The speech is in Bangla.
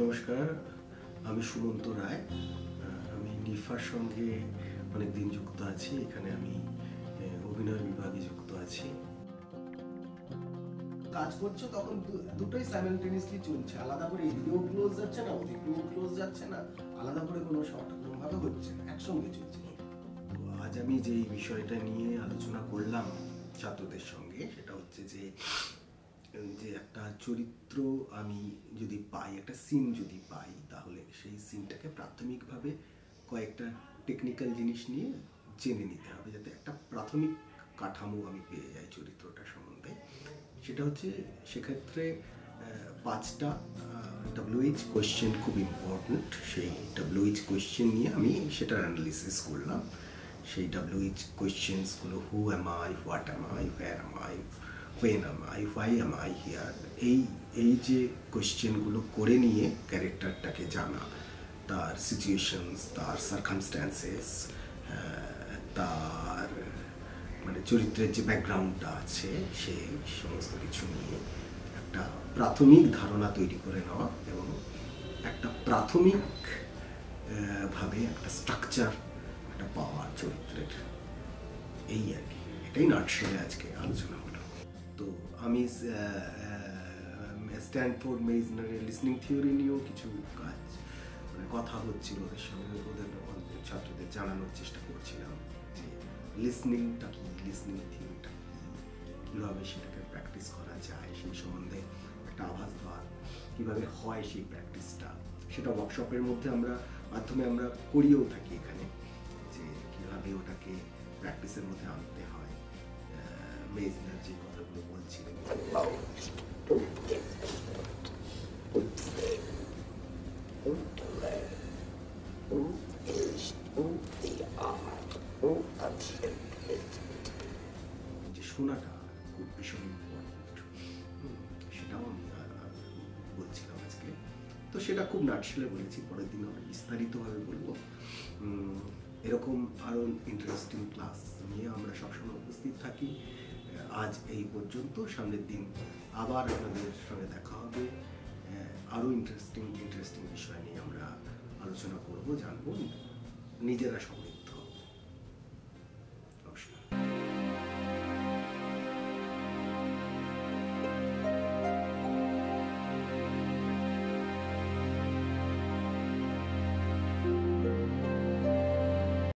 নমস্কার, আমি সুমন্ত রায়। আমি নিফার সঙ্গে অনেকদিন যুক্ত আছি। এখানে আমি অভিনয় বিভাগে যুক্ত আছি। কাজ করছো তখন দুটোই সাইমালটেনিয়াসলি চলছে, আলাদা করে এদিকেও ক্লোজ যাচ্ছে না ওদিকেও ক্লোজ যাচ্ছে না, আলাদা করে কোনো শর্ট কোনোভাবে হচ্ছে না, একসঙ্গে চলছে। তো আজ আমি যেই বিষয়টা নিয়ে আলোচনা করলাম ছাত্রদের সঙ্গে, সেটা হচ্ছে যে একটা চরিত্র আমি যদি পাই, একটা সিন যদি পাই, তাহলে সেই সিনটাকে প্রাথমিকভাবে কয়েকটা টেকনিক্যাল জিনিস নিয়ে জেনে নিতে হবে, যাতে একটা প্রাথমিক কাঠামো আমি পেয়ে যাই চরিত্রটা সম্বন্ধে। সেটা হচ্ছে সেক্ষেত্রে 5টা WH কোয়েশ্চেন খুব ইম্পর্ট্যান্ট। সেই WH কোয়েশ্চেন নিয়ে আমি সেটার অ্যানালিসিস করলাম। সেই WH কোয়েশ্চেন্সগুলো: who am I, what am I, where am I, when am I, why am I here, এই যে কোয়েশ্চেনগুলো করে নিয়ে ক্যারেক্টারটাকে জানা, তার সিচুয়েশনস, তার সার্কামস্ট্যান্সেস, তার মানে চরিত্রের যে ব্যাকগ্রাউন্ডটা আছে, সেই সমস্ত কিছু নিয়ে একটা প্রাথমিক ধারণা তৈরি করে নেওয়া এবং একটা প্রাথমিক ভাবে একটা স্ট্রাকচার একটা পাওয়া চরিত্রের, এই আর কি। এটাই নাটশেলে আজকে আলোচনা হলো। তো আমি স্ট্যানফোর্ড মেজনারের লিসনিং থিওরি নিয়েও কিছু কাজ কথা হচ্ছিল ওদের সঙ্গে, ওদের ছাত্রদের জানানোর চেষ্টা করছিলাম যে লিসনিংটা কি, লিসনিং থিওরিটা কি, কীভাবে সেটাকে প্র্যাকটিস করা যায়, সেই সম্বন্ধে একটা আভাস দেওয়া কীভাবে হয় সেই প্র্যাকটিসটা, সেটা ওয়ার্কশপের মধ্যে মাধ্যমে আমরা করিয়েও থাকি এখানে, যে কীভাবে ওটাকে প্র্যাকটিসের মধ্যে আনতে হয়। মেজনার যে কথাগুলো বলছিলেন, যে শোনাটা খুব ভীষণ ইম্পর্টেন্ট, সেটাও আমি বলছিলাম আজকে। তো সেটা খুব নাটশেলে বলেছি, পরের দিন আমরা বিস্তারিতভাবে বলবো। এরকম আরও ইন্টারেস্টিং ক্লাস নিয়ে আমরা সবসময় উপস্থিত থাকি। আজ এই পর্যন্ত। সামনের দিন আবার আপনাদের সঙ্গে দেখা হবে, আরও ইন্টারেস্টিং বিষয় নিয়ে আমরা আলোচনা করব, জানবো, নিজেরা সবাই।